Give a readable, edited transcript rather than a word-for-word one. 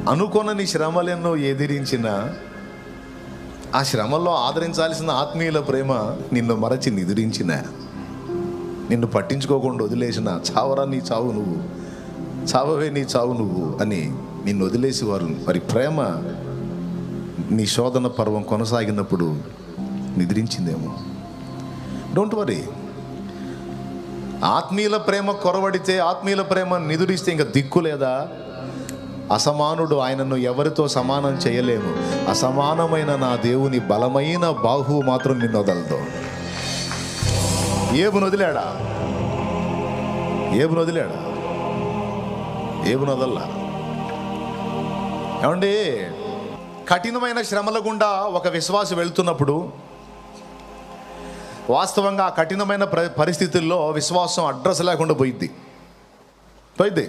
అనుకొనని శ్రమలెన్నో ఎదిరించిన ఆ శ్రమల్లో ఆదరించాల్సిన ఆత్మీయుల ప్రేమ నిన్ను మరచి నిదురించిన, నిన్ను పట్టించుకోకుండా వదిలేసిన, చావరా నీ చావు నువ్వు, చావవే నీ చావు నువ్వు అని నిన్ను వదిలేసి వారి ప్రేమ నీ శోధన పర్వం కొనసాగినప్పుడు నిద్రించిందేమో. Don't worry. ఆత్మీయుల ప్రేమ కొరవడితే, ఆత్మీయుల ప్రేమ నిదురిస్తే ఇంకా దిక్కు లేదా? అసమానుడు, ఆయనను ఎవరితో సమానం చేయలేము. అసమానమైన నా దేవుని బలమైన బాహువు మాత్రం నిన్ను వదలదు. ఏబును వదిలాడా? ఏబును వదిలాడా? ఏబును వదల్లా. ఏమండి, కఠినమైన శ్రమల గుండా ఒక విశ్వాసి వెళ్తున్నప్పుడు వాస్తవంగా ఆ కఠినమైన పరిస్థితుల్లో విశ్వాసం అడ్రస్ లేకుండా పోయిద్ది.